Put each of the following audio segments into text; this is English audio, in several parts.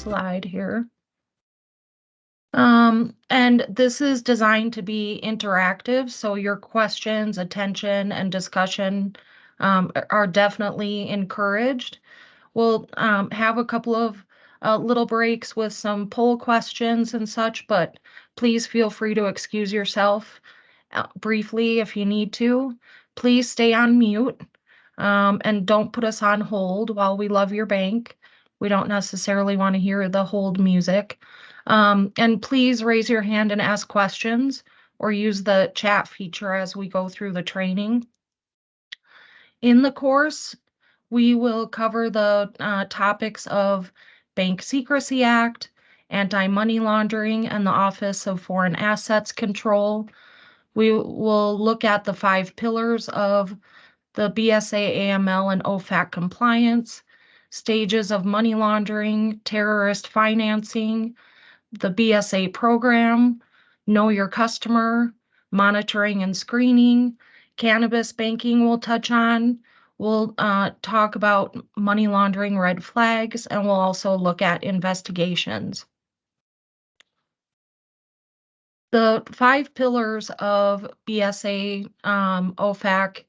slide here. And this is designed to be interactive, so your questions, attention, and discussion are definitely encouraged. We'll have a couple of little breaks with some poll questions and such, but please feel free to excuse yourself briefly if you need to. Please stay on mute and don't put us on hold while we love your bank. We don't necessarily want to hear the hold music. And please raise your hand and ask questions or use the chat feature as we go through the training. In the course, we will cover the topics of Bank Secrecy Act, Anti-Money Laundering, and the Office of Foreign Assets Control. We will look at the 5 pillars of the BSA, AML, and OFAC compliance, stages of money laundering, terrorist financing, the BSA program, know your customer, monitoring and screening, cannabis banking we'll touch on. We'll talk about money laundering red flags, and we'll also look at investigations. The 5 pillars of BSA, OFAC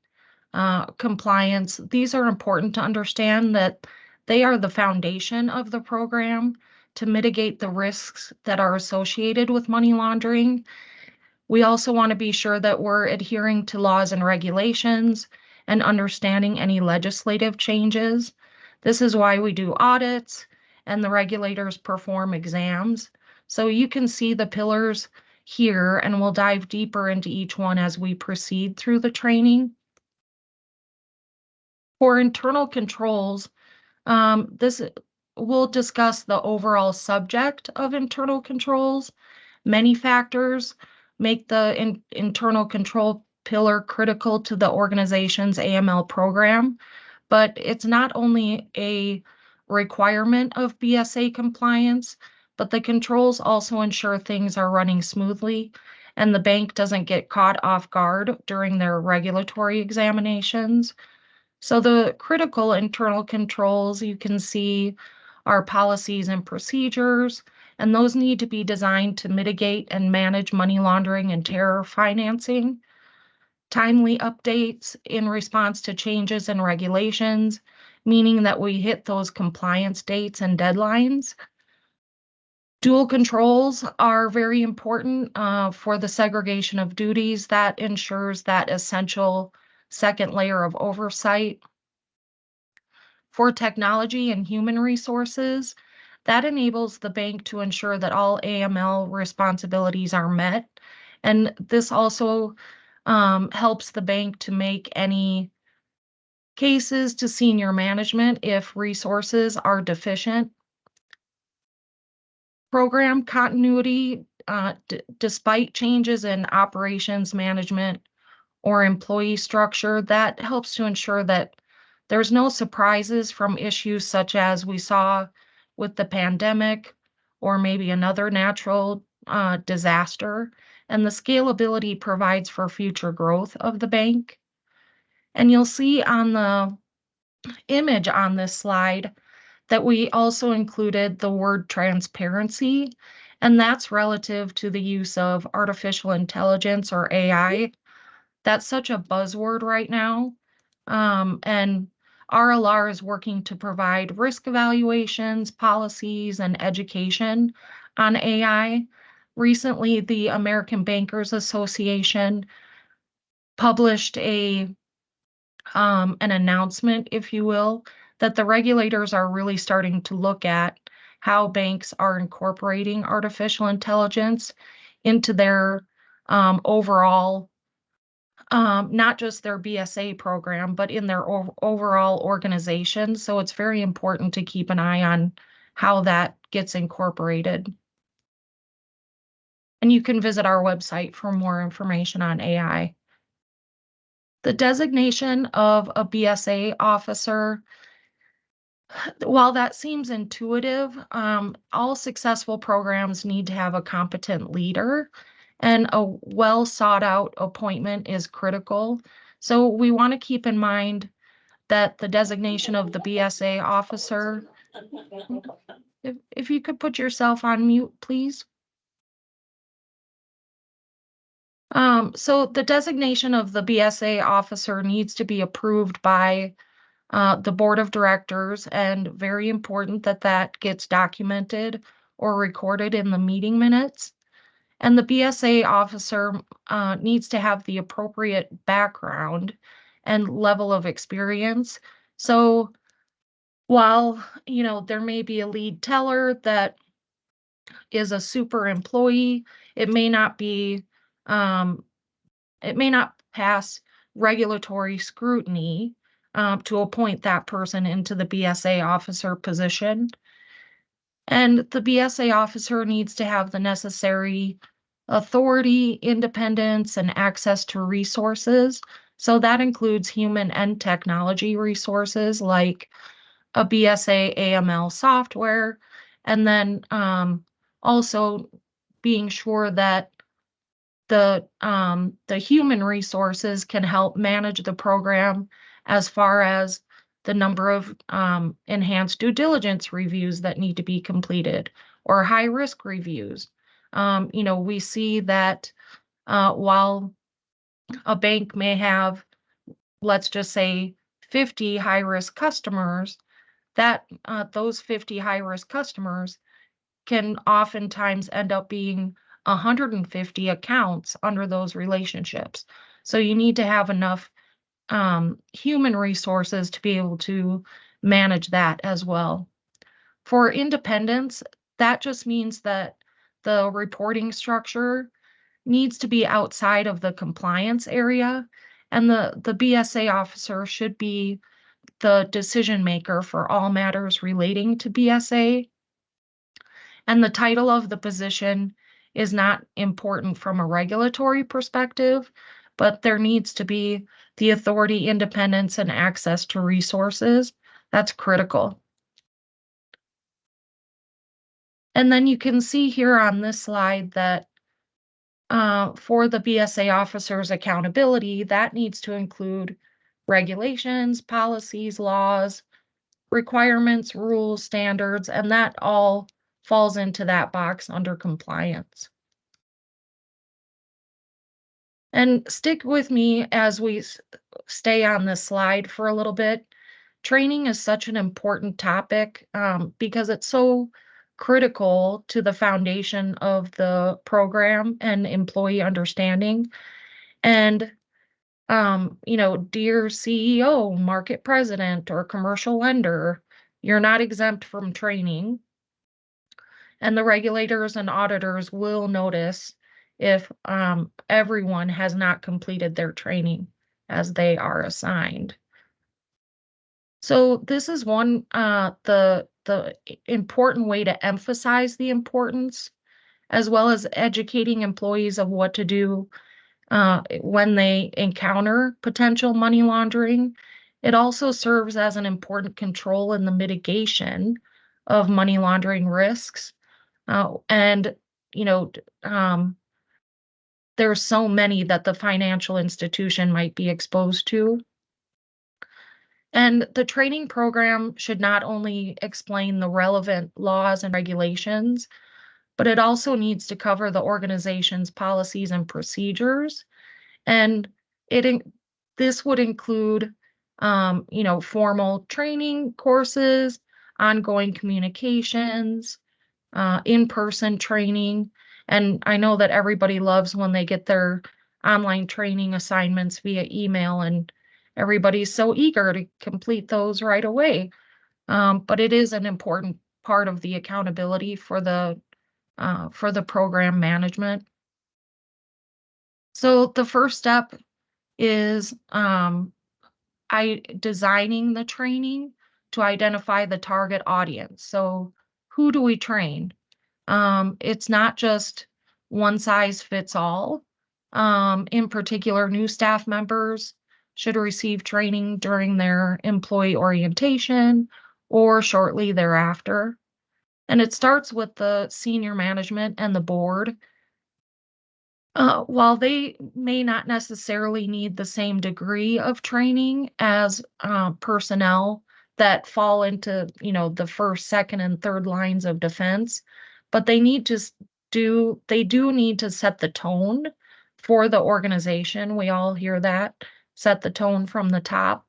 compliance, these are important to understand that they are the foundation of the program to mitigate the risks that are associated with money laundering. We also want to be sure that we're adhering to laws and regulations and understanding any legislative changes. This is why we do audits and the regulators perform exams. So you can see the pillars here, and we'll dive deeper into each one as we proceed through the training. For internal controls, we'll discuss the overall subject of internal controls. Many factors make the internal control pillar critical to the organization's AML program, but it's not only a requirement of BSA compliance, but the controls also ensure things are running smoothly and the bank doesn't get caught off guard during their regulatory examinations. So the critical internal controls you can see are policies and procedures, and those need to be designed to mitigate and manage money laundering and terror financing. Timely updates in response to changes in regulations, meaning that we hit those compliance dates and deadlines. Dual controls are very important for the segregation of duties. That ensures that essential second layer of oversight. For technology and human resources, that enables the bank to ensure that all AML responsibilities are met. And this also helps the bank to make any cases to senior management if resources are deficient. Program continuity, despite changes in operations management or employee structure, that helps to ensure that there's no surprises from issues such as we saw with the pandemic or maybe another natural disaster, and the scalability provides for future growth of the bank. And you'll see on the image on this slide that we also included the word transparency, and that's relative to the use of artificial intelligence or AI. That's such a buzzword right now. And RLR is working to provide risk evaluations, policies, and education on AI. Recently, the American Bankers Association published an announcement, if you will, that the regulators are really starting to look at how banks are incorporating artificial intelligence into their overall, not just their BSA program, but in their overall organization. So it's very important to keep an eye on how that gets incorporated. And you can visit our website for more information on AI. The designation of a BSA officer, while that seems intuitive, all successful programs need to have a competent leader, and a well sought out appointment is critical. So we want to keep in mind that the designation of the BSA officer If you could put yourself on mute, please. So the designation of the BSA officer needs to be approved by the board of directors, and very important that that gets documented or recorded in the meeting minutes. And the BSA officer needs to have the appropriate background and level of experience. So while, there may be a lead teller that is a super employee, it may not be, um, it may not pass regulatory scrutiny to appoint that person into the BSA officer position. And the BSA officer needs to have the necessary authority, independence, and access to resources. So that includes human and technology resources like a BSA AML software, and then also being sure that the human resources can help manage the program as far as the number of enhanced due diligence reviews that need to be completed or high risk reviews. We see that while a bank may have, let's just say, 50 high risk customers, that those 50 high risk customers can oftentimes end up being 150 accounts under those relationships. So you need to have enough human resources to be able to manage that as well. For independence, that just means that the reporting structure needs to be outside of the compliance area, and the BSA officer should be the decision maker for all matters relating to BSA. And the title of the position is not important from a regulatory perspective, but there needs to be the authority, independence, and access to resources. That's critical. And then you can see here on this slide that for the BSA officer's accountability, that needs to include regulations, policies, laws, requirements, rules, standards, and that all falls into that box under compliance. And stick with me as we stay on this slide for a little bit. Training is such an important topic because it's so critical to the foundation of the program and employee understanding. And, dear CEO, market president, or commercial lender, you're not exempt from training. And the regulators and auditors will notice if everyone has not completed their training as they are assigned. So this is one the important way to emphasize the importance, as well as educating employees of what to do when they encounter potential money laundering. It also serves as an important control in the mitigation of money laundering risks. And you know, there's so many that the financial institution might be exposed to. And the training program should not only explain the relevant laws and regulations, but it also needs to cover the organization's policies and procedures. And this would include, formal training courses, ongoing communications, in-person training. And I know that everybody loves when they get their online training assignments via email, and everybody's so eager to complete those right away. But it is an important part of the accountability for the program management. So the first step is designing the training to identify the target audience. So who do we train? It's not just one size fits all. In particular, new staff members should receive training during their employee orientation or shortly thereafter. And it starts with the senior management and the board. While they may not necessarily need the same degree of training as personnel that fall into, the first, second, and third lines of defense, but they do need to set the tone for the organization. We all hear that, set the tone from the top.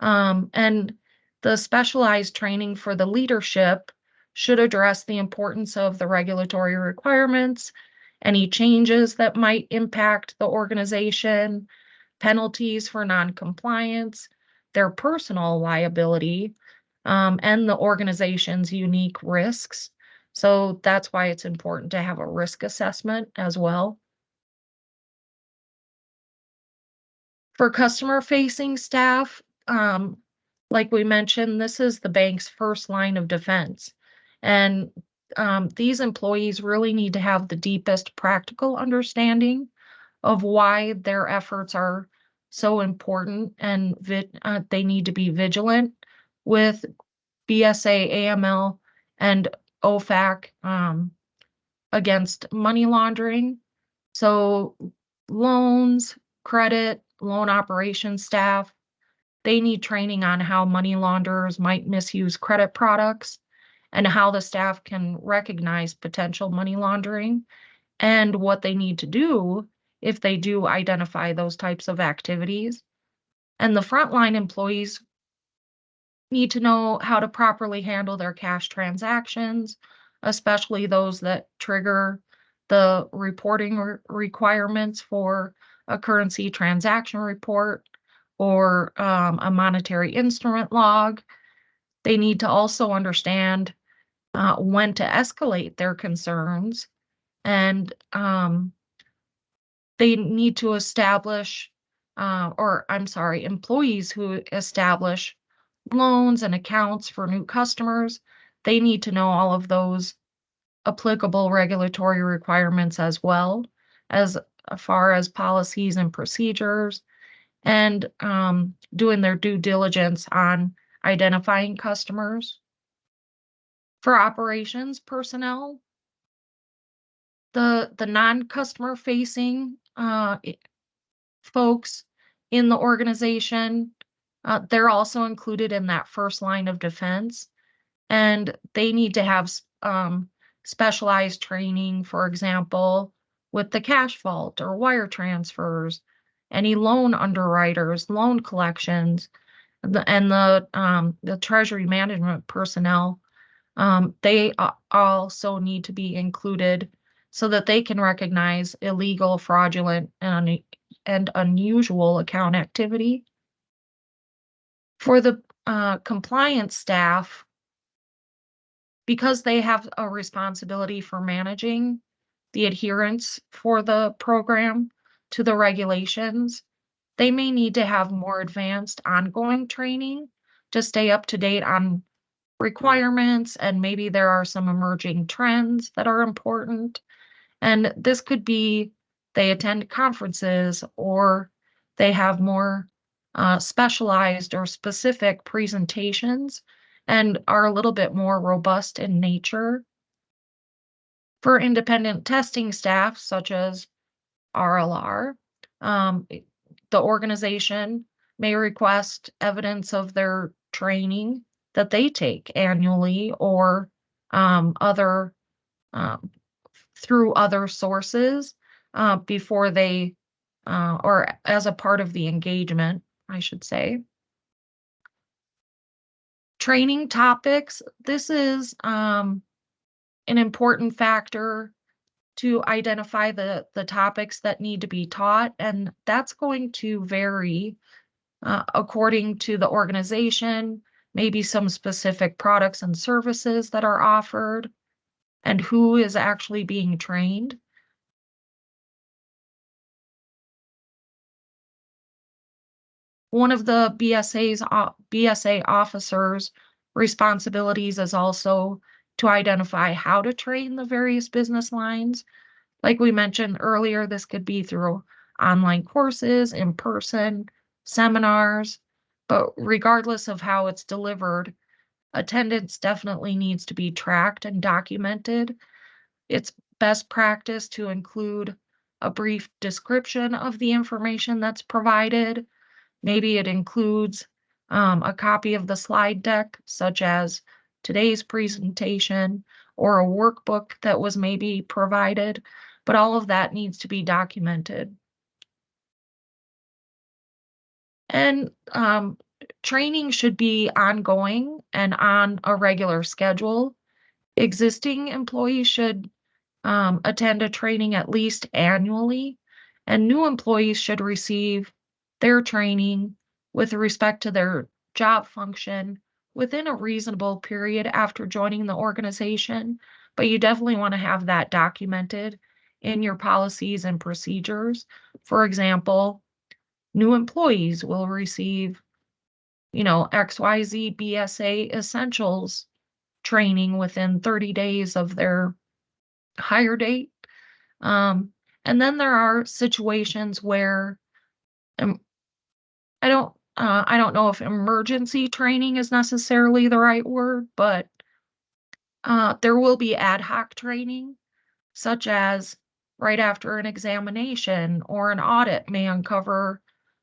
And the specialized training for the leadership should address the importance of the regulatory requirements, any changes that might impact the organization, penalties for noncompliance, their personal liability, and the organization's unique risks. So that's why it's important to have a risk assessment as well. For customer-facing staff, like we mentioned, this is the bank's first line of defense. And these employees really need to have the deepest practical understanding of why their efforts are so important, and they need to be vigilant with BSA, AML, and OFAC against money laundering. So loans, credit, loan operations staff, they need training on how money launderers might misuse credit products and how the staff can recognize potential money laundering and what they need to do if they do identify those types of activities. And the frontline employees need to know how to properly handle their cash transactions, especially those that trigger the reporting requirements for a currency transaction report or a monetary instrument log. They need to also understand when to escalate their concerns, and they need to establish, or I'm sorry, employees who establish loans and accounts for new customers, they need to know all of those applicable regulatory requirements as well as far as policies and procedures, and doing their due diligence on identifying customers. For operations personnel, the non-customer facing folks in the organization, they're also included in that first line of defense, and they need to have specialized training, for example, with the cash vault or wire transfers, any loan underwriters, loan collections, and the treasury management personnel. They also need to be included so that they can recognize illegal, fraudulent, and unusual account activity. For the compliance staff, because they have a responsibility for managing the adherence for the program to the regulations, they may need to have more advanced ongoing training to stay up to date on requirements, and maybe there are some emerging trends that are important. And this could be they attend conferences, or they have more specialized or specific presentations and are a little bit more robust in nature. For independent testing staff, such as RLR, the organization may request evidence of their training that they take annually, or other through other sources before they or as a part of the engagement, I should say. Training topics. This is an important factor to identify the topics that need to be taught, and that's going to vary according to the organization, maybe some specific products and services that are offered, and who is actually being trained. One of the BSA officers' responsibilities is also to identify how to train the various business lines. Like we mentioned earlier, this could be through online courses, in person, seminars, but regardless of how it's delivered, attendance definitely needs to be tracked and documented. It's best practice to include a brief description of the information that's provided. Maybe it includes a copy of the slide deck, such as today's presentation or a workbook that was maybe provided, but all of that needs to be documented. And training should be ongoing and on a regular schedule. Existing employees should attend a training at least annually, and new employees should receive their training with respect to their job function within a reasonable period after joining the organization. But you definitely want to have that documented in your policies and procedures. For example, new employees will receive, XYZ BSA essentials training within 30 days of their hire date. Um, and then there are situations where um, I don't know if emergency training is necessarily the right word, but there will be ad hoc training, such as right after an examination or an audit may uncover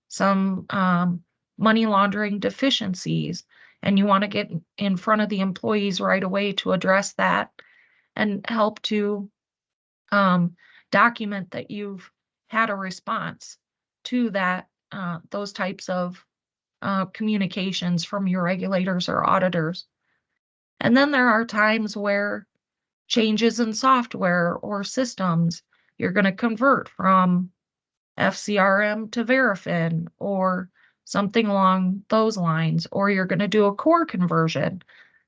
some money laundering deficiencies, and you want to get in front of the employees right away to address that and help to um, document that you've had a response to that, those types of communications from your regulators or auditors. And then there are times where changes in software or systems, you're going to convert from FCRM to Verifin or something along those lines, or you're going to do a core conversion.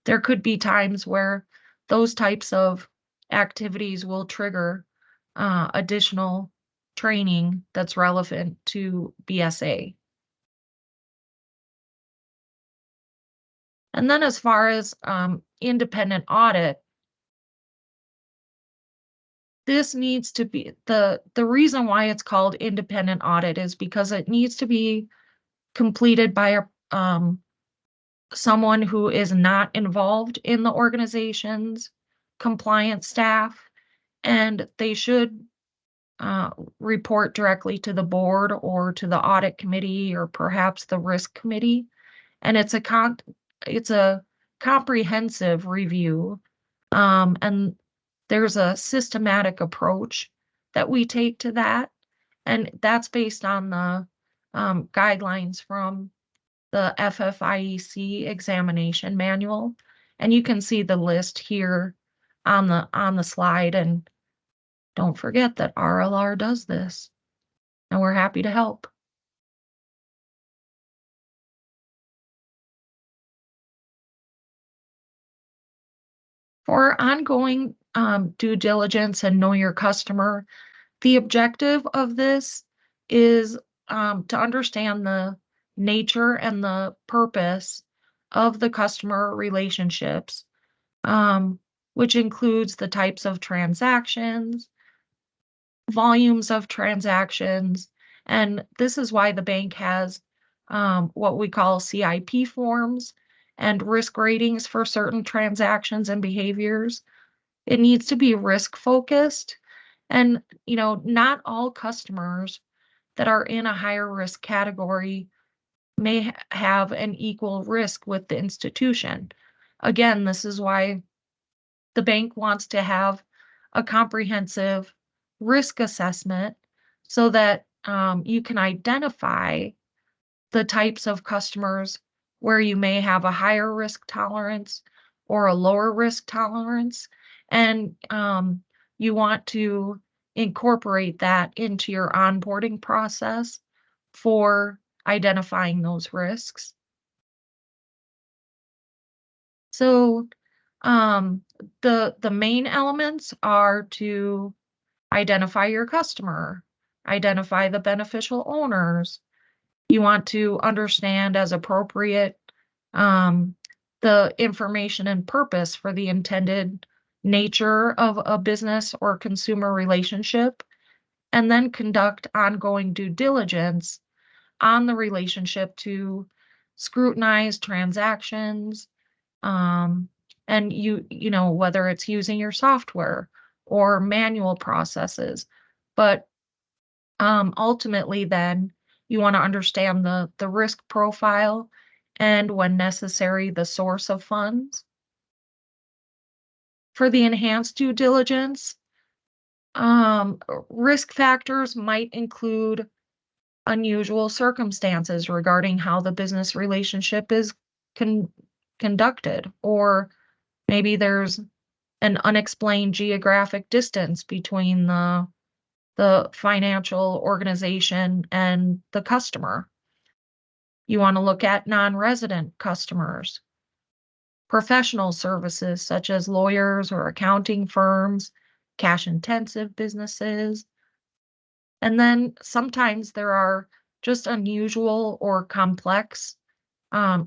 There could be times where those types of activities will trigger additional training that's relevant to BSA. And then as far as independent audit, this needs to be the reason why it's called independent audit is because it needs to be completed by someone who is not involved in the organization's compliance staff, and they should uh, report directly to the board or to the audit committee or perhaps the risk committee. And it's a comprehensive review, and there's a systematic approach that we take to that, and that's based on the guidelines from the FFIEC examination manual. And you can see the list here on the slide. And don't forget that RLR does this, and we're happy to help. For ongoing due diligence and know your customer, the objective of this is to understand the nature and the purpose of the customer relationships, um, which includes the types of transactions, volumes of transactions. And this is why the bank has what we call CIP forms and risk ratings for certain transactions and behaviors. It needs to be risk focused. And, not all customers that are in a higher risk category may have an equal risk with the institution. Again, this is why the bank wants to have a comprehensive risk assessment so that you can identify the types of customers where you may have a higher risk tolerance or a lower risk tolerance. And you want to incorporate that into your onboarding process for identifying those risks. So the main elements are to identify your customer, identify the beneficial owners. You want to understand as appropriate um, the information and purpose for the intended nature of a business or consumer relationship, and then conduct ongoing due diligence on the relationship to scrutinize transactions, um, and whether it's using your software or manual processes. But ultimately then you want to understand the risk profile and when necessary, the source of funds. For the enhanced due diligence, risk factors might include unusual circumstances regarding how the business relationship is conducted, or maybe there's an unexplained geographic distance between the financial organization and the customer. You want to look at non-resident customers, professional services such as lawyers or accounting firms, cash-intensive businesses. And then sometimes there are just unusual or complex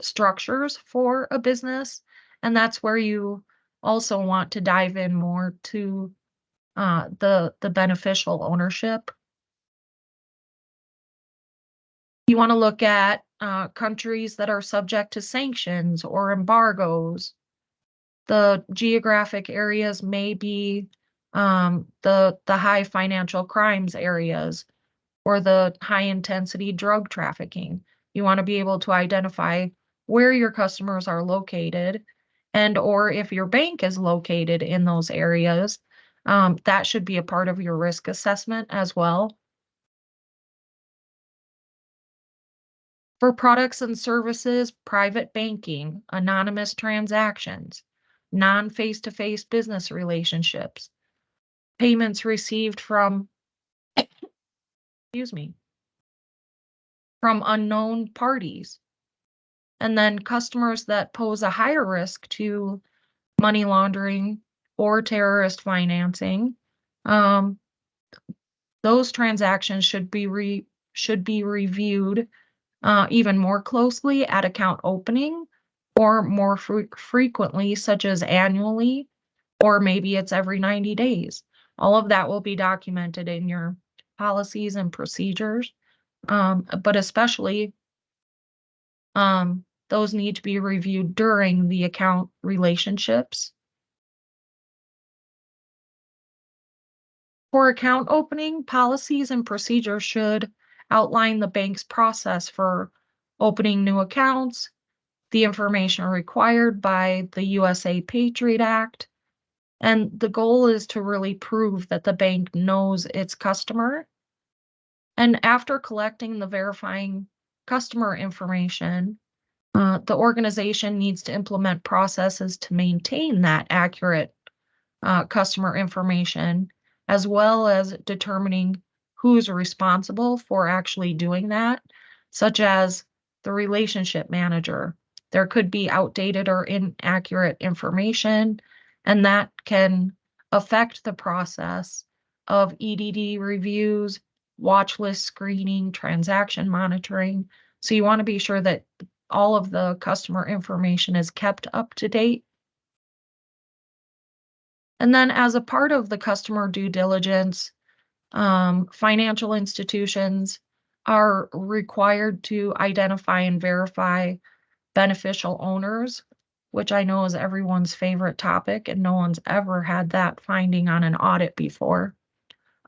structures for a business, and that's where you also want to dive in more to the beneficial ownership. You want to look at countries that are subject to sanctions or embargoes. The geographic areas may be the high financial crimes areas or the high intensity drug trafficking. You want to be able to identify where your customers are located, and or if your bank is located in those areas, that should be a part of your risk assessment as well. For products and services, private banking, anonymous transactions, non-face-to-face business relationships, payments received from, excuse me, from unknown parties, and then customers that pose a higher risk to money laundering or terrorist financing. Those transactions should be reviewed even more closely at account opening, or more frequently, such as annually, or maybe it's every 90 days. All of that will be documented in your policies and procedures, but especially those need to be reviewed during the account relationships. For account opening, policies and procedures should outline the bank's process for opening new accounts, the information required by the USA Patriot Act, and the goal is to really prove that the bank knows its customer. And after collecting the verifying customer information, the organization needs to implement processes to maintain that accurate customer information, as well as determining who's responsible for actually doing that, such as the relationship manager. There could be outdated or inaccurate information, and that can affect the process of EDD reviews, watch list screening, transaction monitoring. So you want to be sure that all of the customer information is kept up to date. And then as a part of the customer due diligence, financial institutions are required to identify and verify beneficial owners, which I know is everyone's favorite topic, and no one's ever had that finding on an audit before.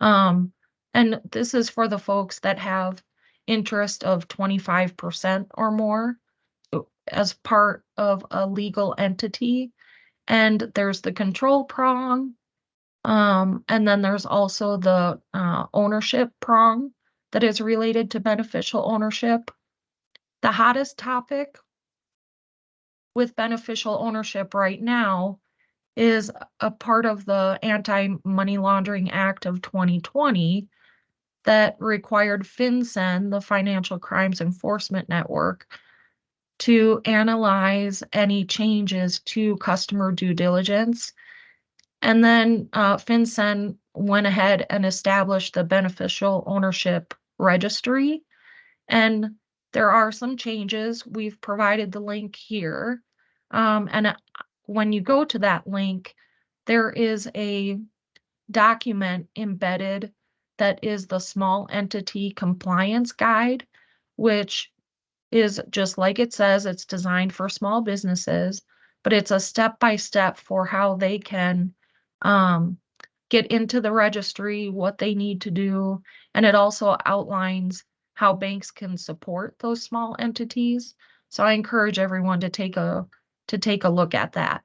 And this is for the folks that have interest of 25% or more as part of a legal entity. And there's the control prong, and then there's also the ownership prong that is related to beneficial ownership. The hottest topic with beneficial ownership right now is a part of the Anti-Money Laundering Act of 2020 that required FinCEN, the Financial Crimes Enforcement Network, to analyze any changes to customer due diligence. And then FinCEN went ahead and established the beneficial ownership registry. And there are some changes. We've provided the link here. And when you go to that link, there is a document embedded that is the small entity compliance guide, which is just like it says, it's designed for small businesses, but it's a step-by-step for how they can get into the registry, what they need to do, and it also outlines how banks can support those small entities. So I encourage everyone to take a look at that.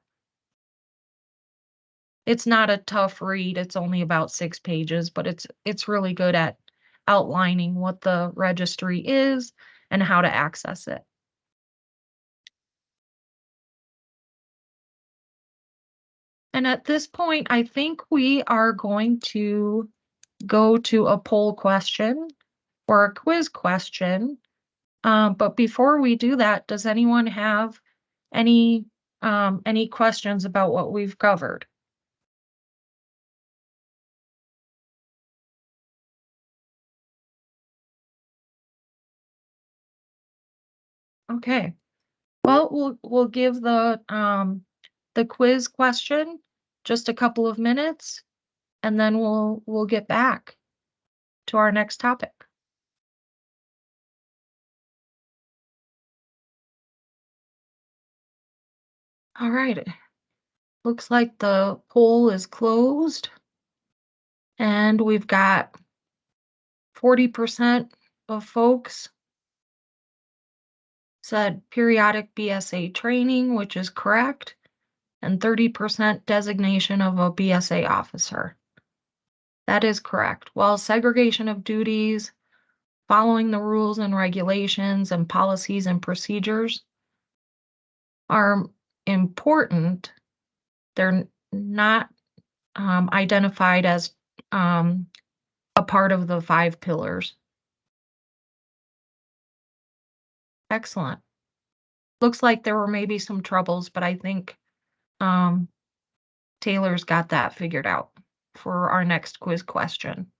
It's not a tough read. It's only about 6 pages, but it's really good at outlining what the registry is and how to access it. And at this point, I think we are going to go to a poll question or a quiz question. But before we do that, does anyone have any any questions about what we've covered? Okay. Well, we'll give the quiz question just a couple of minutes, and then we'll get back to our next topic. All right. Looks like the poll is closed, and we've got 40% of folks said periodic BSA training, which is correct, and 30% designation of a BSA officer. That is correct. While segregation of duties, following the rules and regulations and policies and procedures are important, they're not identified as a part of the 5 pillars. Excellent. Looks like there were maybe some troubles, but I think um, Taylor's got that figured out for our next quiz question.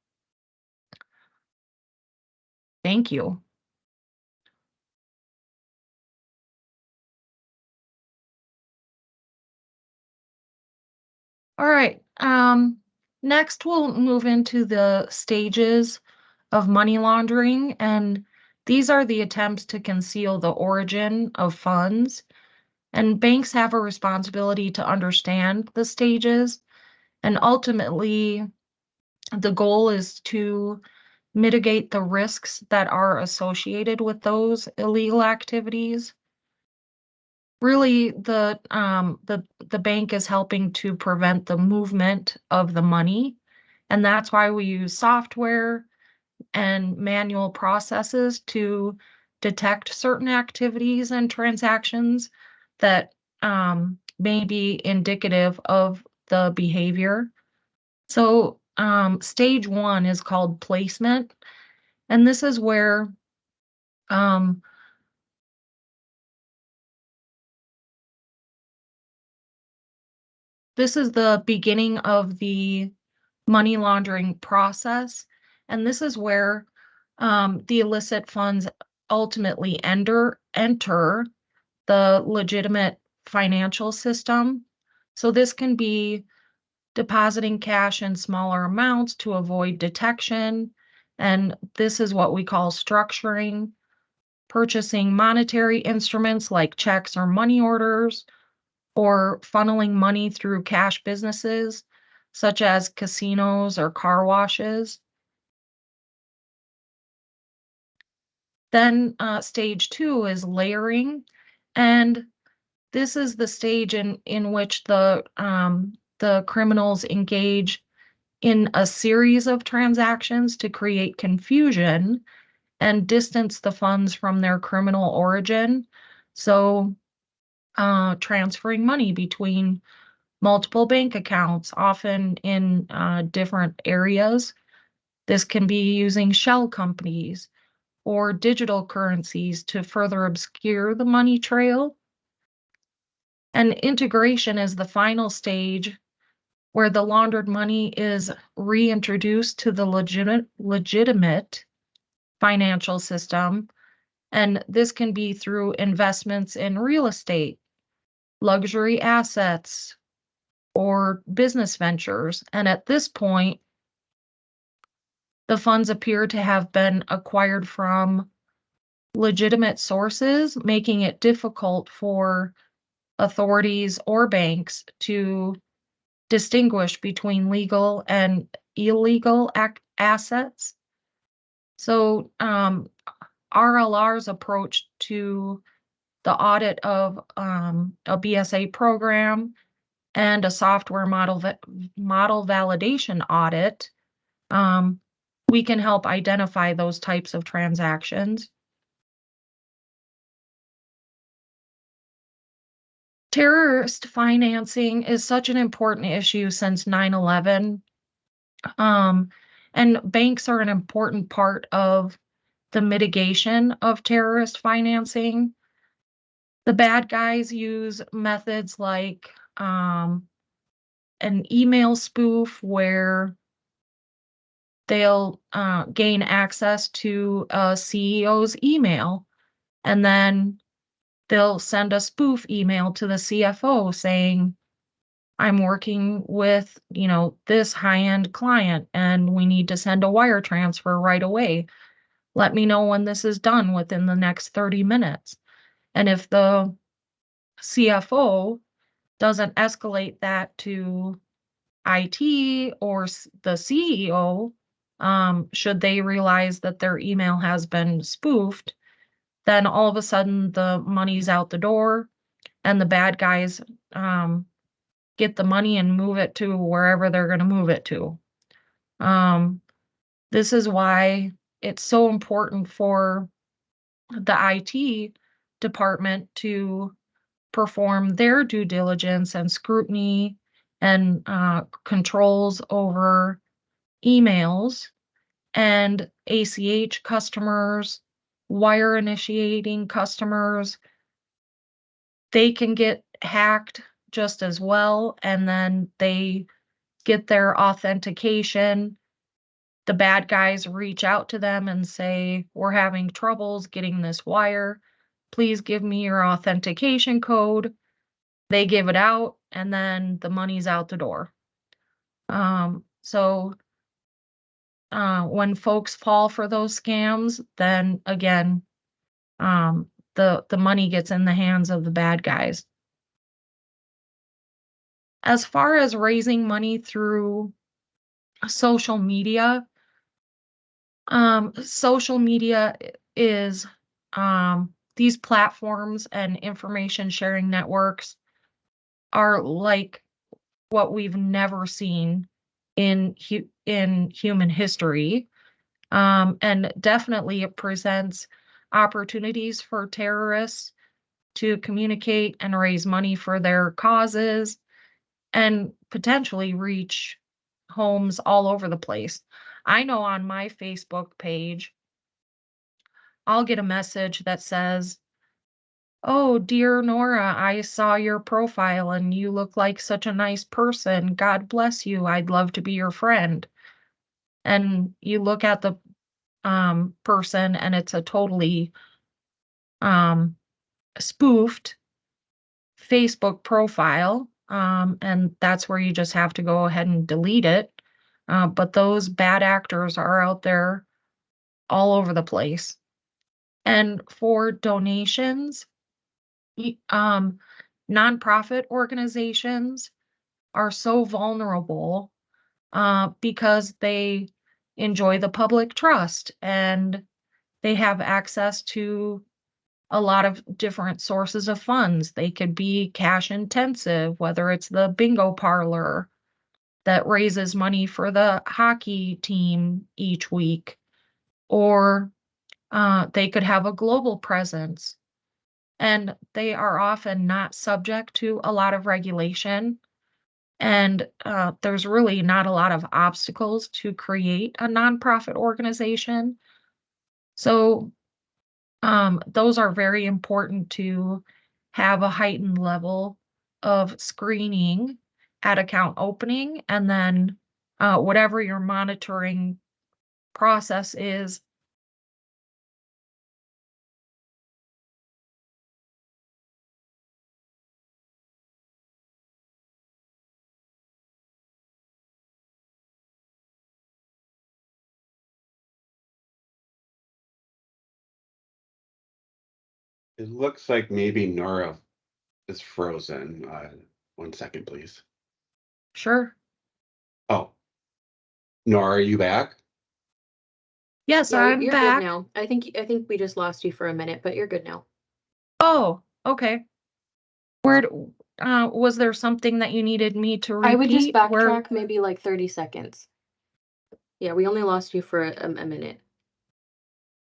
Thank you. All right. Next, we'll move into the stages of money laundering, and these are the attempts to conceal the origin of funds. And banks have a responsibility to understand the stages, and ultimately, the goal is to mitigate the risks that are associated with those illegal activities. Really, the bank is helping to prevent the movement of the money, and that's why we use software and manual processes to detect certain activities and transactions that may be indicative of the behavior. So, stage 1 is called placement, and this is where um, this is the beginning of the money laundering process, and this is where the illicit funds ultimately enter the legitimate financial system. So this can be depositing cash in smaller amounts to avoid detection, and this is what we call structuring, purchasing monetary instruments like checks or money orders, or funneling money through cash businesses such as casinos or car washes. Then stage 2 is layering, and this is the stage in which the criminals engage in a series of transactions to create confusion and distance the funds from their criminal origin. So, transferring money between multiple bank accounts, often in different areas. This can be using shell companies or digital currencies to further obscure the money trail. And integration is the final stage where the laundered money is reintroduced to the legitimate financial system. And this can be through investments in real estate, luxury assets, or business ventures. And at this point, the funds appear to have been acquired from legitimate sources, making it difficult for authorities or banks to distinguish between legal and illegal assets. So, RLR's approach to the audit of a BSA program and a software model validation audit, we can help identify those types of transactions. Terrorist financing is such an important issue since 9/11. And banks are an important part of the mitigation of terrorist financing. The bad guys use methods like an email spoof where they'll gain access to a CEO's email, and then they'll send a spoof email to the CFO saying, I'm working with, this high-end client and we need to send a wire transfer right away. Let me know when this is done within the next 30 minutes. And if the CFO doesn't escalate that to IT or the CEO, should they realize that their email has been spoofed, then all of a sudden the money's out the door and the bad guys get the money and move it to wherever they're going to move it to. This is why it's so important for the IT department to perform their due diligence and scrutiny and controls over emails and ACH customers, wire initiating customers. They can get hacked just as well, and then they get their authentication. The bad guys reach out to them and say, we're having troubles getting this wire. Please give me your authentication code. They give it out, and then the money's out the door. So when folks fall for those scams, then again, the money gets in the hands of the bad guys. As far as raising money through social media, social media is these platforms and information sharing networks are like what we've never seen in human history. And definitely it presents opportunities for terrorists to communicate and raise money for their causes and potentially reach homes all over the place. I know on my Facebook page, I'll get a message that says, oh, dear Nora, I saw your profile and you look like such a nice person. God bless you. I'd love to be your friend. And you look at the person and it's a totally spoofed Facebook profile. And that's where you just have to go ahead and delete it. But those bad actors are out there all over the place. And for donations, nonprofit organizations are so vulnerable because they enjoy the public trust and they have access to a lot of different sources of funds. They could be cash intensive, whether it's the bingo parlor that raises money for the hockey team each week, or they could have a global presence. And they are often not subject to a lot of regulation. And there's really not a lot of obstacles to create a nonprofit organization. So those are very important to have a heightened level of screening at account opening, and then whatever your monitoring process is. It looks like maybe Nora is frozen. 1 second, please. Sure. Oh, Nora, are you back? Yes, Yeah, I'm you're back. good now. I think we just lost you for a minute, but you're good now. Oh, Okay. Was there something that you needed me to I would just repeat? Where backtrack maybe like 30 seconds. Yeah, we only lost you for a minute.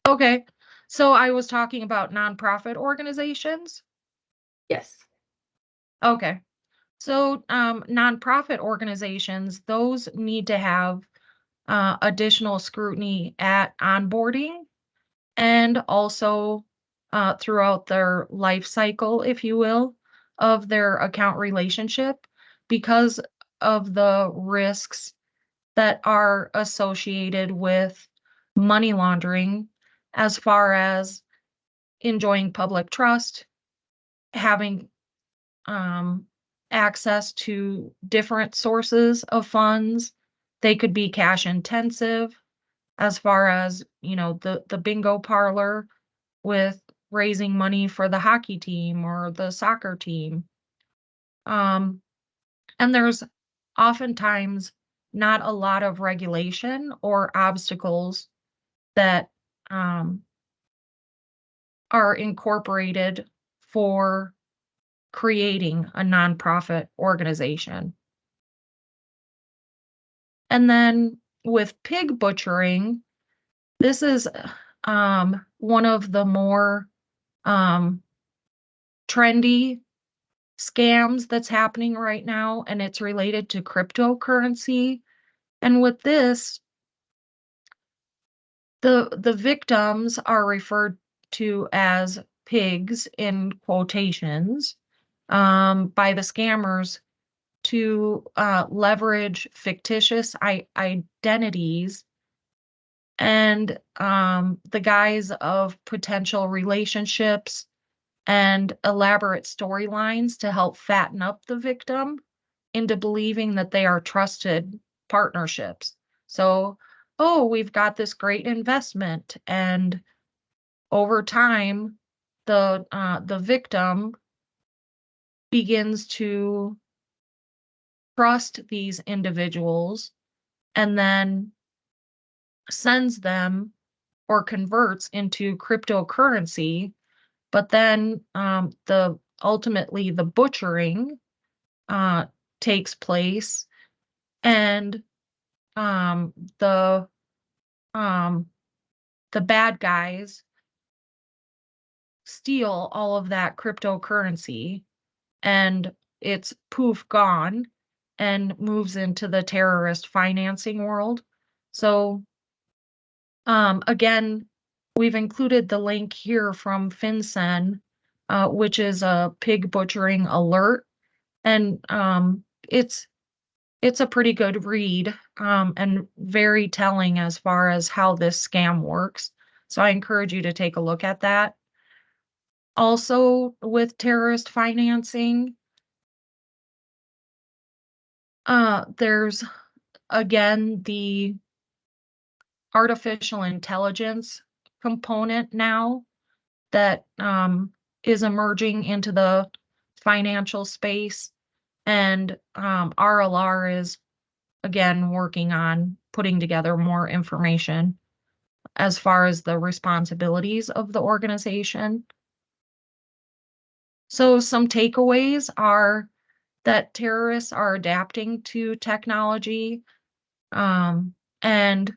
Okay. So I was talking about nonprofit organizations? Yes. Okay. So, nonprofit organizations, those need to have additional scrutiny at onboarding and also throughout their life cycle, if you will, of their account relationship because of the risks that are associated with money laundering as far as enjoying public trust, having um, access to different sources of funds. They could be cash intensive as far as, the bingo parlor with raising money for the hockey team or the soccer team. Um, and there's oftentimes not a lot of regulation or obstacles that um, are incorporated for creating a nonprofit organization. And then with pig butchering, this is one of the more um, trendy scams that's happening right now, and it's related to cryptocurrency. And with this, the victims are referred to as pigs in quotations by the scammers to leverage fictitious identities and the guise of potential relationships and elaborate storylines to help fatten up the victim into believing that they are trusted partnerships. So, oh, we've got this great investment, and over time, the victim begins to trust these individuals and then sends them or converts into cryptocurrency, but then the butchering uh, takes place, and um, the um, the bad guys steal all of that cryptocurrency, and it's poof gone, and moves into the terrorist financing world. So again, we've included the link here from FinCEN, which is a pig butchering alert, and it's a pretty good read and very telling as far as how this scam works. So I encourage you to take a look at that. Also, with terrorist financing, there's again the artificial intelligence component now that is emerging into the financial space. And RLR is again working on putting together more information as far as the responsibilities of the organization. So, some takeaways are that terrorists are adapting to technology and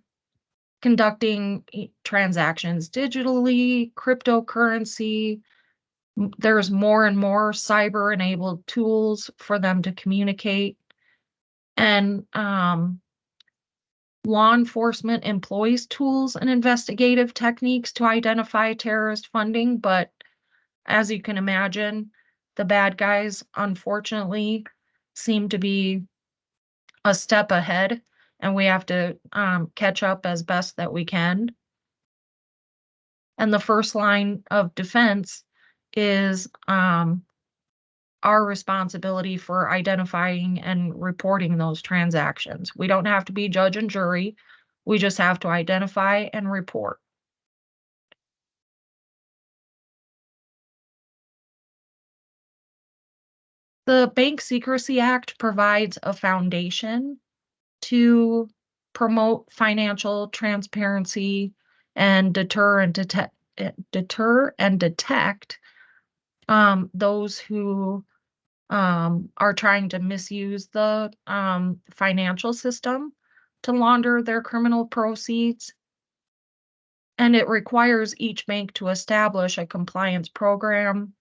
conducting transactions digitally, cryptocurrency. There's more and more cyber enabled tools for them to communicate. And law enforcement employs tools and investigative techniques to identify terrorist funding. But as you can imagine, the bad guys, unfortunately, seem to be a step ahead, and we have to catch up as best that we can. And the first line of defense is our responsibility for identifying and reporting those transactions. We don't have to be judge and jury. We just have to identify and report. The Bank Secrecy Act provides a foundation to promote financial transparency and deter and detect those who are trying to misuse the financial system to launder their criminal proceeds. And it requires each bank to establish a compliance program.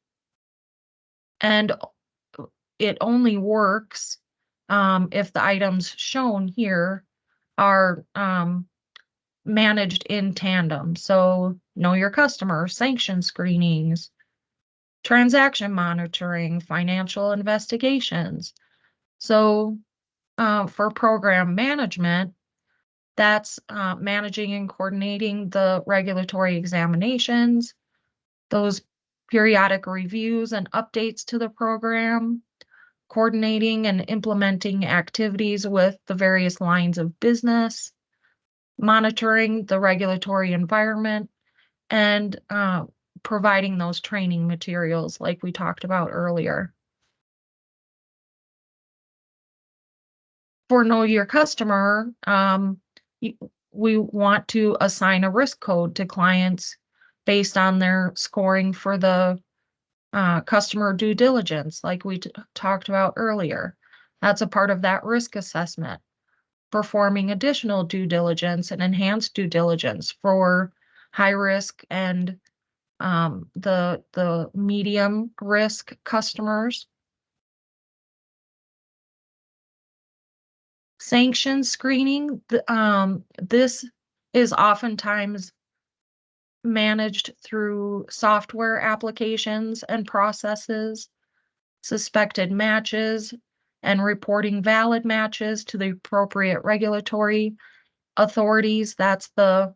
And it only works if the items shown here are managed in tandem. So know your customer, sanction screenings, transaction monitoring, financial investigations. So for program management, that's managing and coordinating the regulatory examinations, those periodic reviews and updates to the program, coordinating and implementing activities with the various lines of business, monitoring the regulatory environment, and providing those training materials like we talked about earlier. For Know Your Customer, we want to assign a risk code to clients based on their scoring for the customer due diligence, like we talked about earlier. That's a part of that risk assessment. Performing additional due diligence and enhanced due diligence for high risk and the medium risk customers. Sanction screening, this is oftentimes managed through software applications and processes, suspected matches, and reporting valid matches to the appropriate regulatory authorities. That's the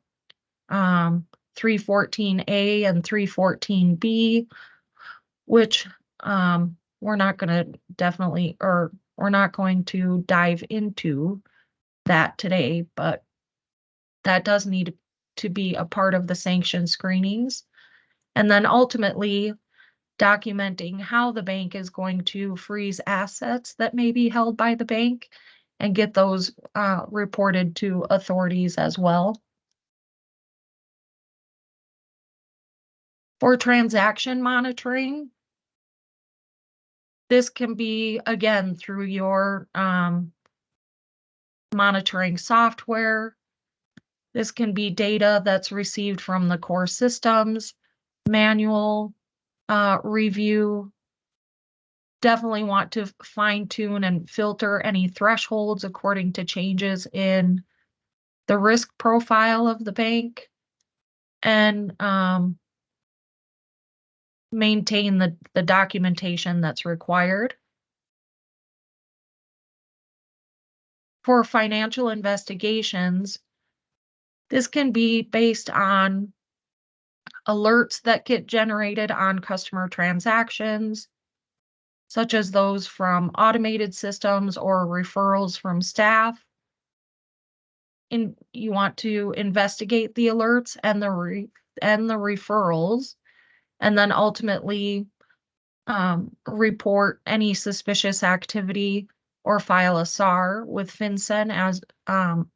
314A and 314B, which we're not going to dive into that today, but that does need to be a part of the sanction screenings. And then ultimately documenting how the bank is going to freeze assets that may be held by the bank and get those reported to authorities as well. For transaction monitoring, this can be, again, through your monitoring software. This can be data that's received from the core systems, manual review. Definitely want to fine tune and filter any thresholds according to changes in the risk profile of the bank, and maintain the documentation that's required. For financial investigations, this can be based on alerts that get generated on customer transactions, such as those from automated systems or referrals from staff. You want to investigate the alerts and the referrals, and then ultimately report any suspicious activity or file a SAR with FinCEN as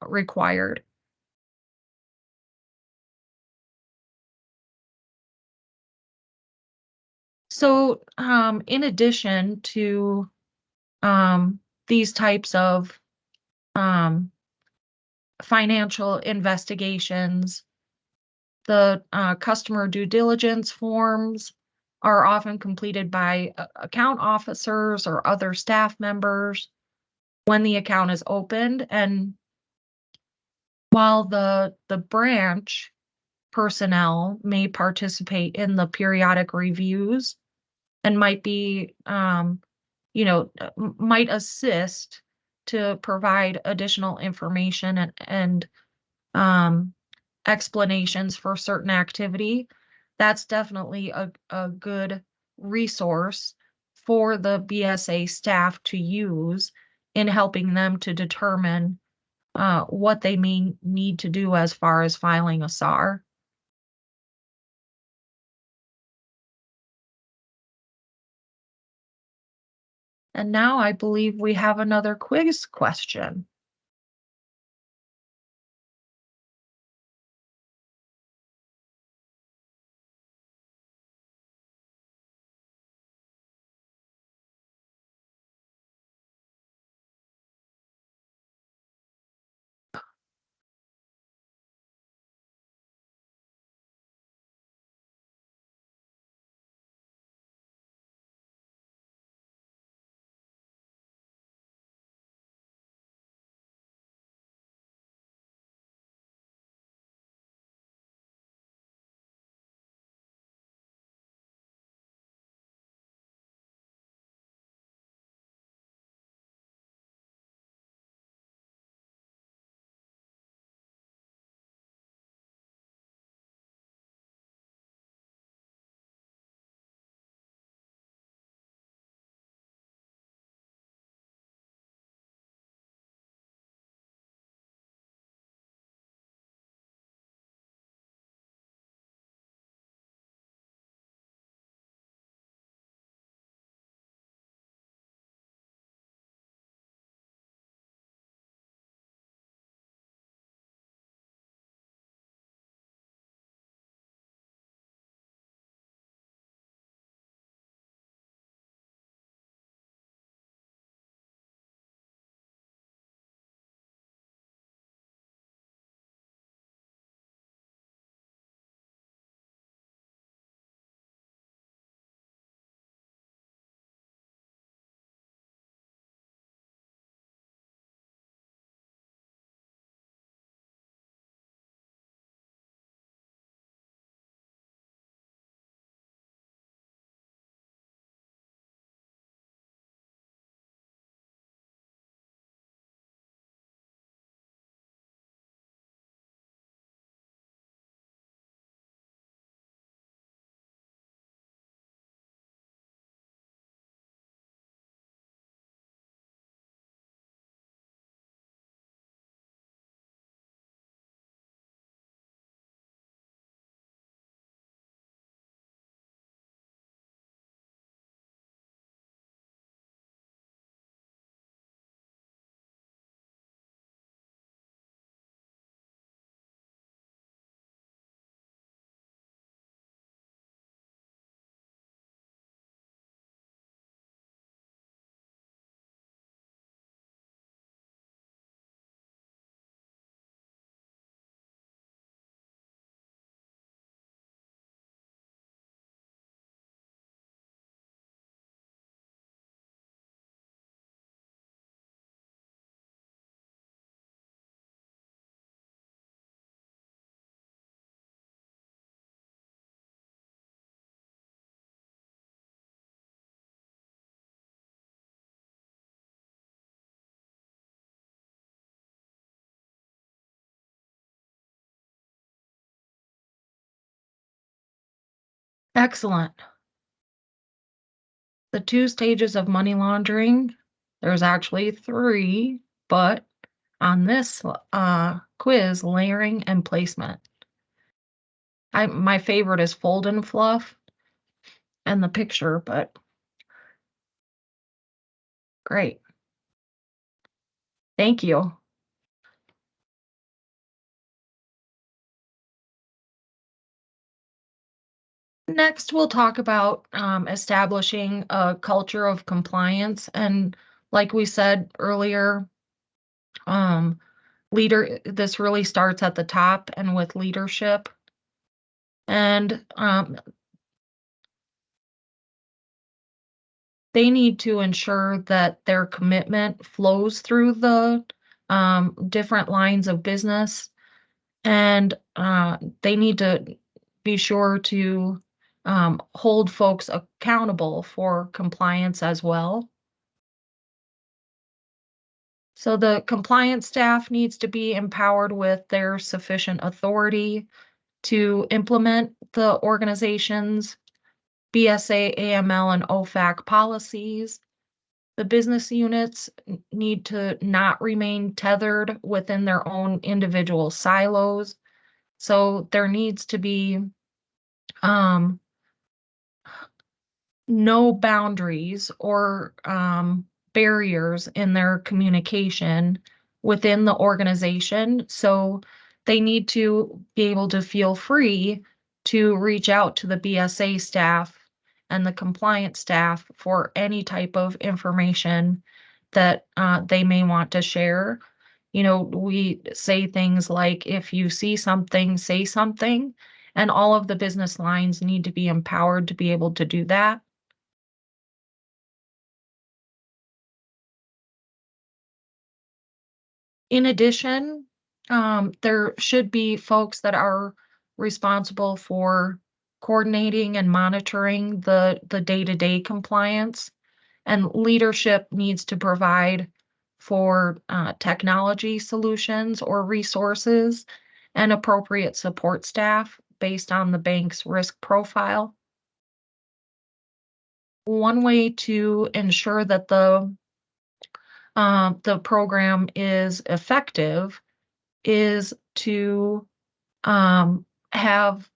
required. So in addition to these types of financial investigations, the customer due diligence forms are often completed by account officers or other staff members when the account is opened. And while the branch personnel may participate in the periodic reviews and might be, might assist to provide additional information and explanations for certain activity, that's definitely a good resource for the BSA staff to use in helping them to determine what they may need to do as far as filing a SAR. And now I believe we have another quiz question. Excellent. The 2 stages of money laundering, there's actually 3, but on this quiz, layering and placement. My favorite is fold and fluff and the picture, but great. Thank you. Next, we'll talk about establishing a culture of compliance. And like we said earlier, this really starts at the top and with leadership. And they need to ensure that their commitment flows through the different lines of business, and they need to be sure to hold folks accountable for compliance as well. So the compliance staff needs to be empowered with their sufficient authority to implement the organization's BSA, AML, and OFAC policies. The business units need to not remain tethered within their own individual silos. So there needs to be no boundaries or barriers in their communication within the organization. So they need to be able to feel free to reach out to the BSA staff and the compliance staff for any type of information that they may want to share. You know, we say things like, if you see something, say something, and all of the business lines need to be empowered to be able to do that. In addition, there should be folks that are responsible for coordinating and monitoring the day-to-day compliance, and leadership needs to provide for technology solutions or resources and appropriate support staff based on the bank's risk profile. One way to ensure that the program is effective is to have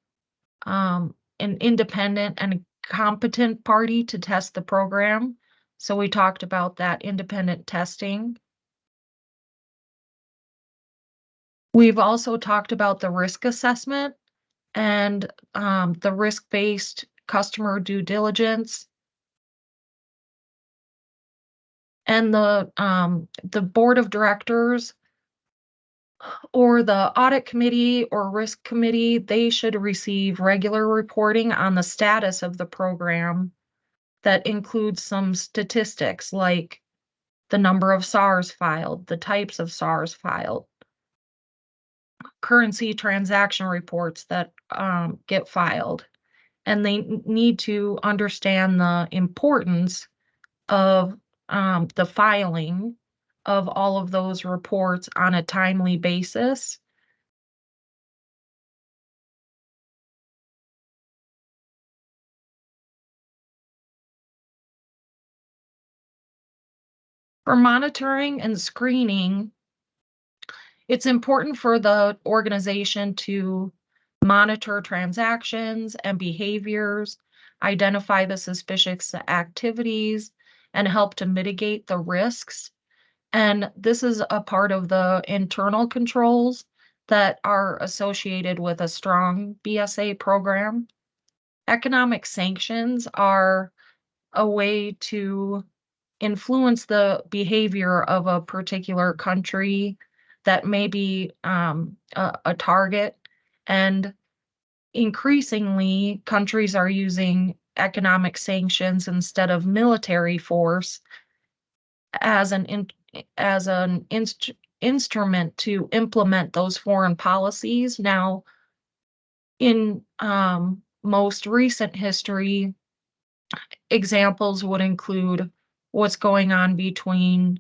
an independent and competent party to test the program. So we talked about that independent testing. We've also talked about the risk assessment and the risk-based customer due diligence, and the board of directors or the audit committee or risk committee, they should receive regular reporting on the status of the program that includes some statistics like the number of SARs filed, the types of SARs filed, currency transaction reports that get filed. And they need to understand the importance of the filing of all of those reports on a timely basis. For monitoring and screening, it's important for the organization to monitor transactions and behaviors, identify the suspicious activities, and help to mitigate the risks. And this is a part of the internal controls that are associated with a strong BSA program. Economic sanctions are a way to influence the behavior of a particular country that may be a target. And increasingly, countries are using economic sanctions instead of military force as an instrument to implement those foreign policies. Now, in most recent history, examples would include what's going on between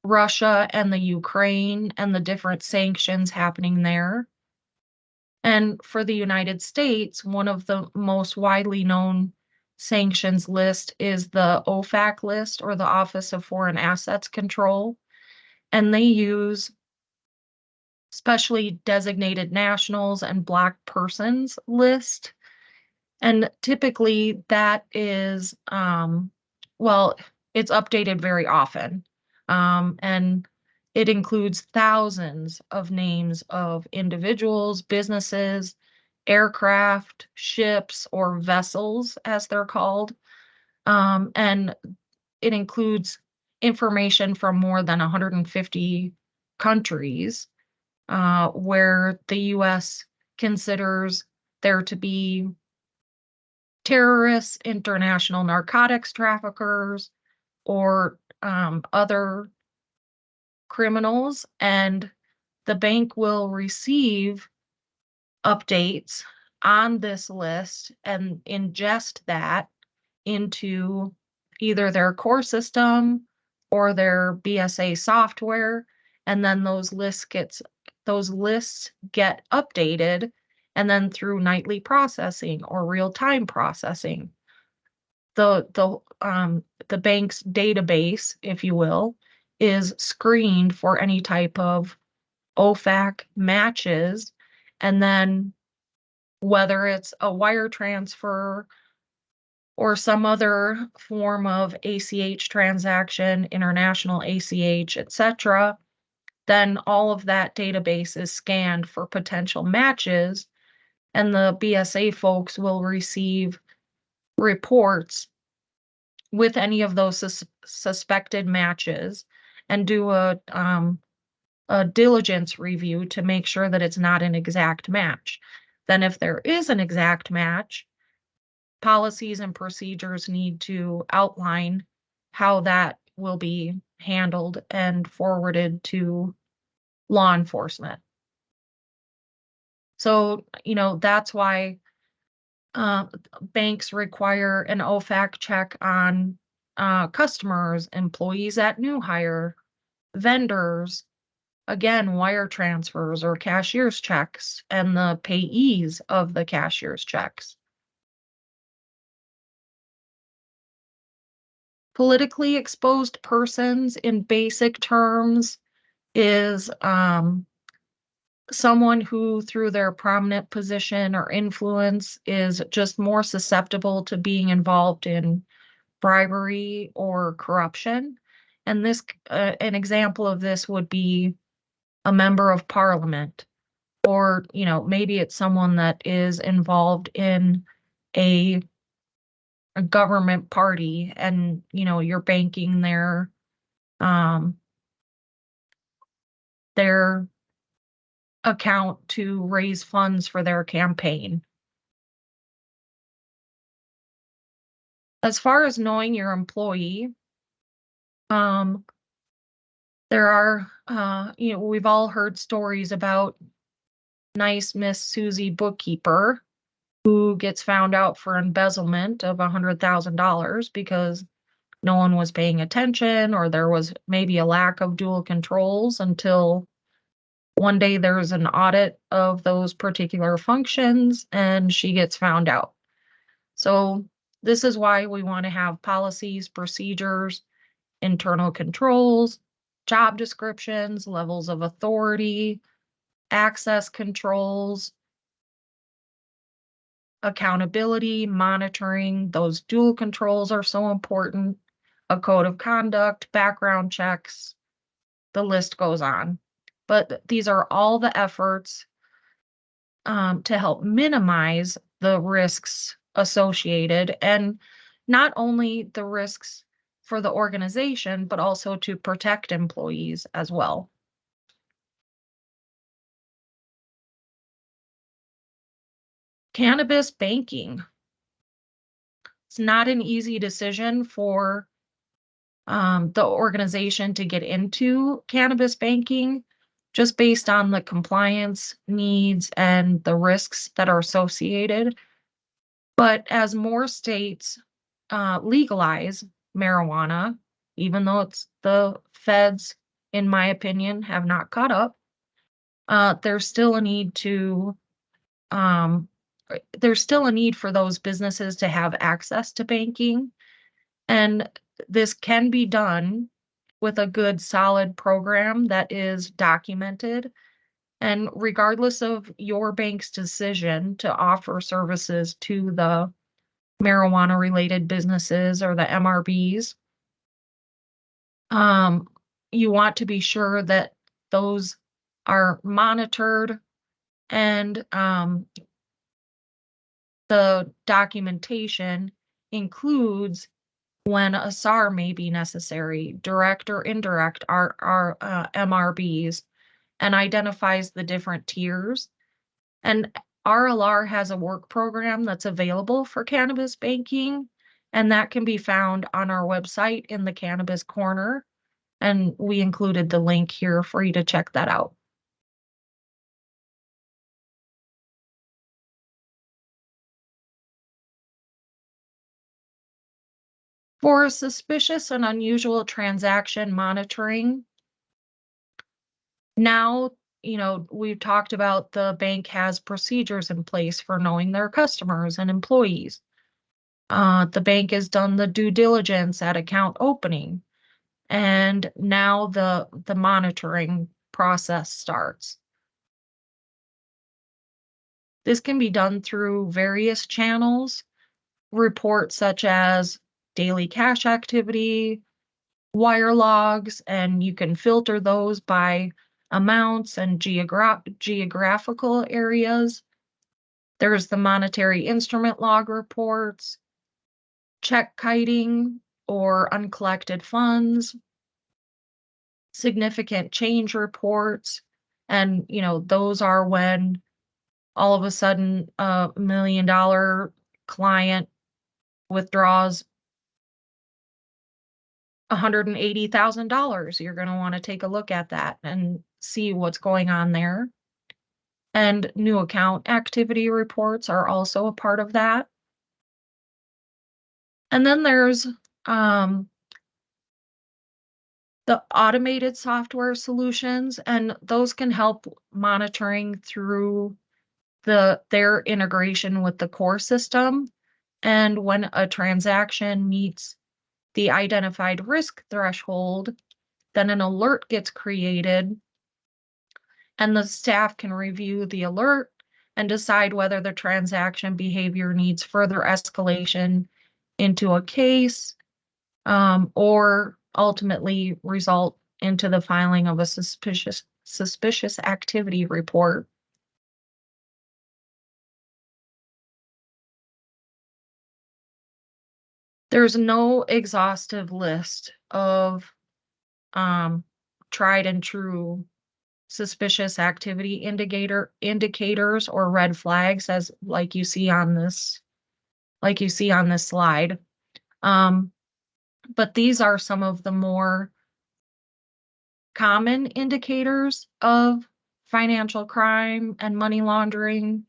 Russia and the Ukraine and the different sanctions happening there. And for the United States, one of the most widely known sanctions list is the OFAC list, or the Office of Foreign Assets Control. And they use specially designated nationals and Black persons list. And typically that is, well, it's updated very often. And it includes thousands of names of individuals, businesses, aircraft, ships, or vessels, as they're called. And it includes information from more than 150 countries, where the US considers there to be terrorists, international narcotics traffickers, or other criminals, and the bank will receive updates on this list and ingest that into either their core system or their BSA software, and then those lists get updated, and then through nightly processing or real-time processing, the bank's database, if you will, is screened for any type of OFAC matches, and then whether it's a wire transfer or some other form of ACH transaction, international ACH, etc., then all of that database is scanned for potential matches, and the BSA folks will receive reports with any of those suspected matches and do a diligence review to make sure that it's not an exact match. Then if there is an exact match, policies and procedures need to outline how that will be handled and forwarded to law enforcement. So, that's why banks require an OFAC check on customers, employees at new hire, vendors, again, wire transfers or cashier's checks, and the payees of the cashier's checks. Politically exposed persons, in basic terms, is someone who, through their prominent position or influence, is just more susceptible to being involved in bribery or corruption. And this, an example of this would be a member of parliament, or, maybe it's someone that is involved in a government party, and, you're banking their account to raise funds for their campaign. As far as knowing your employee, there are, we've all heard stories about nice Miss Susie bookkeeper who gets found out for embezzlement of $100,000 because no one was paying attention, or there was maybe a lack of dual controls until one day there's an audit of those particular functions and she gets found out. So this is why we want to have policies, procedures, internal controls, job descriptions, levels of authority, access controls, accountability, monitoring. Those dual controls are so important. A code of conduct, background checks, the list goes on. But these are all the efforts to help minimize the risks associated, and not only the risks for the organization, but also to protect employees as well. Cannabis banking. It's not an easy decision for the organization to get into cannabis banking, just based on the compliance needs and the risks that are associated. But as more states legalize marijuana, even though it's the feds, in my opinion, have not caught up, there's still a need to there's still a need for those businesses to have access to banking. And this can be done with a good, solid program that is documented. And regardless of your bank's decision to offer services to the marijuana related businesses or the MRBs, you want to be sure that those are monitored and the documentation includes when a SAR may be necessary, direct or indirect are MRBs, and identifies the different tiers. And RLR has a work program that's available for cannabis banking, and that can be found on our website in the Cannabis Corner. And we included the link here for you to check that out. For suspicious and unusual transaction monitoring, now, we've talked about the bank has procedures in place for knowing their customers and employees. The bank has done the due diligence at account opening, and now the monitoring process starts. This can be done through various channels, reports such as daily cash activity, wire logs, and you can filter those by amounts and geographical areas. There's the monetary instrument log reports, check kiting or uncollected funds, significant change reports, and those are when all of a sudden $1 million client withdraws $180,000. You're going to want to take a look at that and see what's going on there. And new account activity reports are also a part of that. And then there's the automated software solutions, and those can help monitoring through their integration with the core system. And when a transaction meets the identified risk threshold, then an alert gets created, and the staff can review the alert and decide whether the transaction behavior needs further escalation into a case, or ultimately result into the filing of a suspicious activity report. There's no exhaustive list of tried and true suspicious activity indicators or red flags, as like you see on this slide. But these are some of the more common indicators of financial crime and money laundering.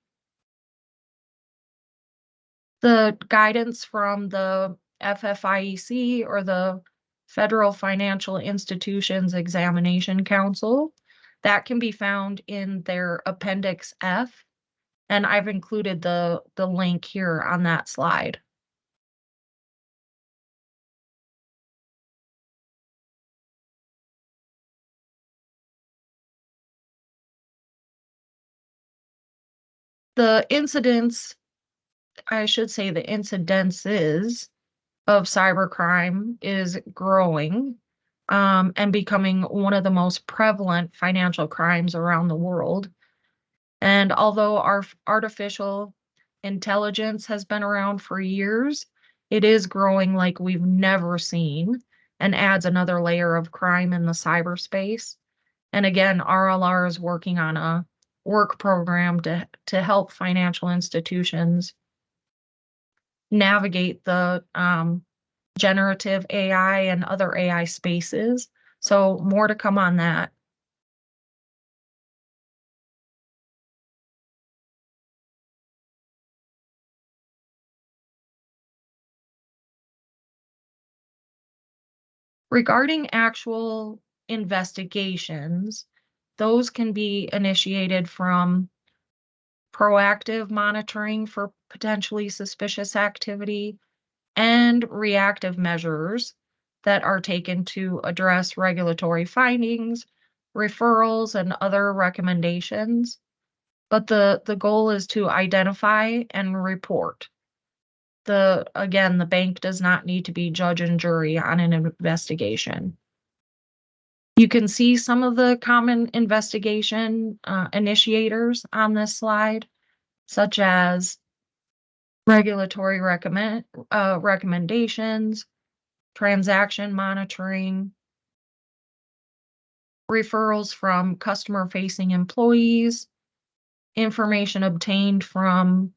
The guidance from the FFIEC, or the Federal Financial Institutions Examination Council, that can be found in their Appendix F, and I've included the link here on that slide. The incidences of cybercrime is growing and becoming one of the most prevalent financial crimes around the world. And although our artificial intelligence has been around for years, it is growing like we've never seen and adds another layer of crime in the cyberspace. And again, RLR is working on a work program to help financial institutions navigate the generative AI and other AI spaces. So more to come on that. Regarding actual investigations, those can be initiated from proactive monitoring for potentially suspicious activity, and reactive measures that are taken to address regulatory findings, referrals, and other recommendations. But the goal is to identify and report. Again, the bank does not need to be judge and jury on an investigation. You can see some of the common investigation initiators on this slide, such as regulatory recommendations, transaction monitoring, referrals from customer-facing employees, information obtained from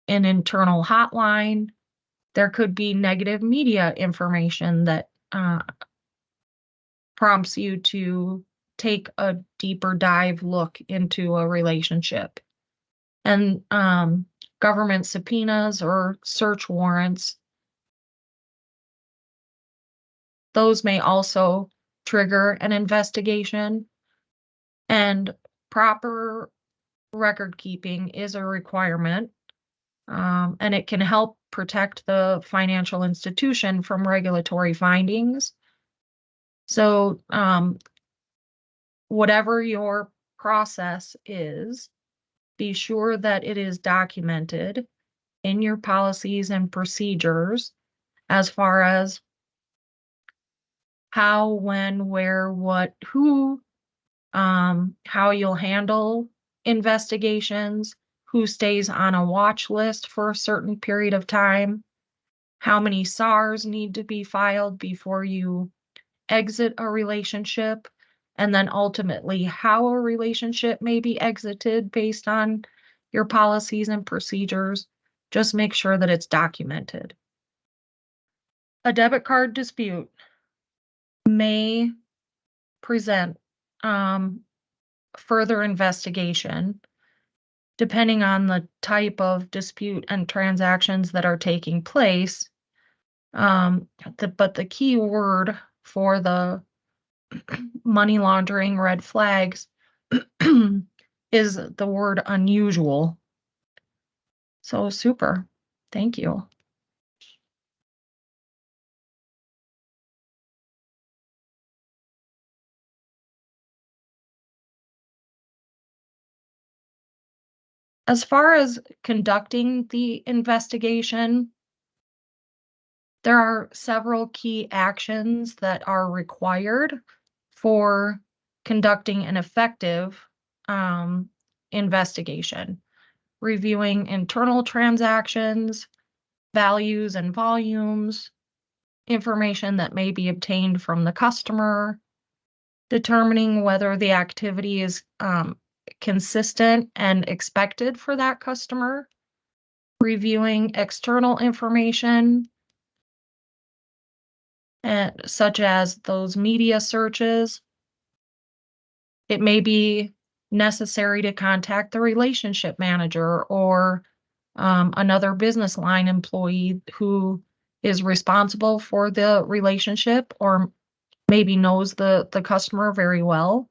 an internal hotline. There could be negative media information that prompts you to take a deeper dive look into a relationship. And government subpoenas or search warrants, those may also trigger an investigation. And proper record keeping is a requirement, and it can help protect the financial institution from regulatory findings. So whatever your process is, be sure that it is documented in your policies and procedures as far as how, when, where, what, who, how you'll handle investigations, who stays on a watch list for a certain period of time, how many SARs need to be filed before you exit a relationship, and then ultimately how a relationship may be exited based on your policies and procedures. Just make sure that it's documented. A debit card dispute may present further investigation depending on the type of dispute and transactions that are taking place. But the key word for the money laundering red flags is the word unusual. So super. Thank you. As far as conducting the investigation, there are several key actions that are required for conducting an effective investigation. Reviewing internal transactions, values and volumes, information that may be obtained from the customer, determining whether the activity is consistent and expected for that customer, reviewing external information, such as those media searches. It may be necessary to contact the relationship manager or another business line employee who is responsible for the relationship or maybe knows the customer very well.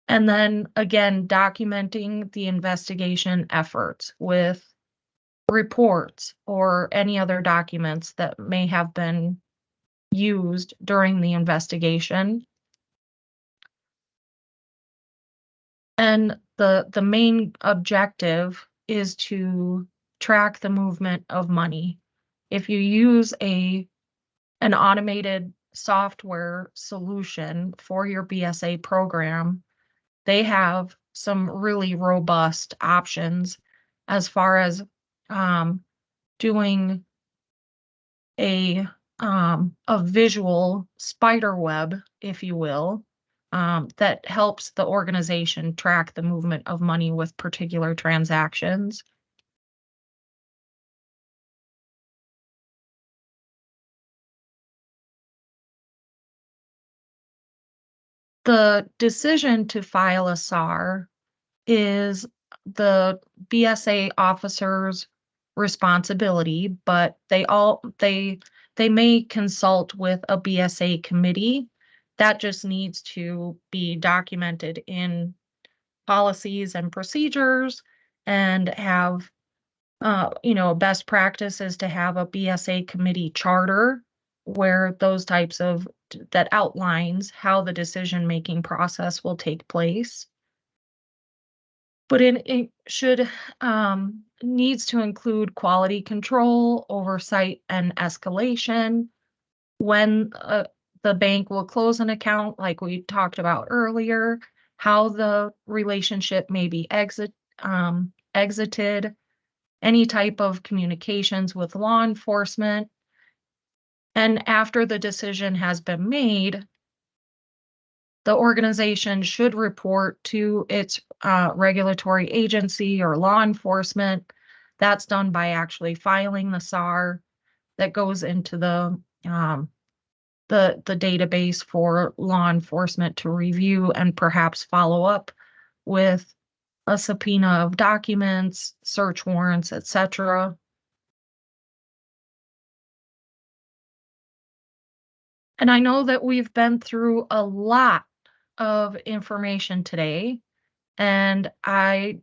And then again, documenting the investigation efforts with reports or any other documents that may have been used during the investigation. And the main objective is to track the movement of money. If you use an automated software solution for your BSA program, they have some really robust options as far as doing a visual spider web, if you will, that helps the organization track the movement of money with particular transactions. The decision to file a SAR is the BSA officer's responsibility, but they may consult with a BSA committee. That just needs to be documented in policies and procedures and have, a best practice is to have a BSA committee charter where those types of, that outlines how the decision-making process will take place. But it should, needs to include quality control, oversight, and escalation. When the bank will close an account, like we talked about earlier, how the relationship may be exited, any type of communications with law enforcement. And after the decision has been made, the organization should report to its regulatory agency or law enforcement. That's done by actually filing the SAR that goes into the database for law enforcement to review and perhaps follow up with a subpoena of documents, search warrants, etc. And I know that we've been through a lot of information today, and I,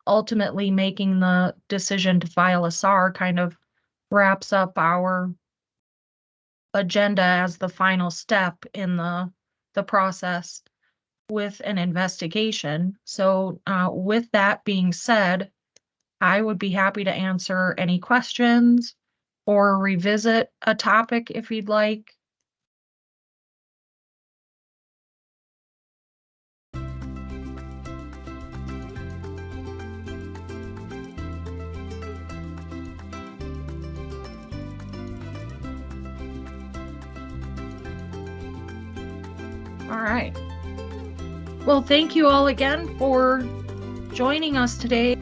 ultimately making the decision to file a SAR kind of wraps up our agenda as the final step in the process with an investigation. So with that being said, I would be happy to answer any questions or revisit a topic if you'd like. All right. Well, thank you all again for joining us today.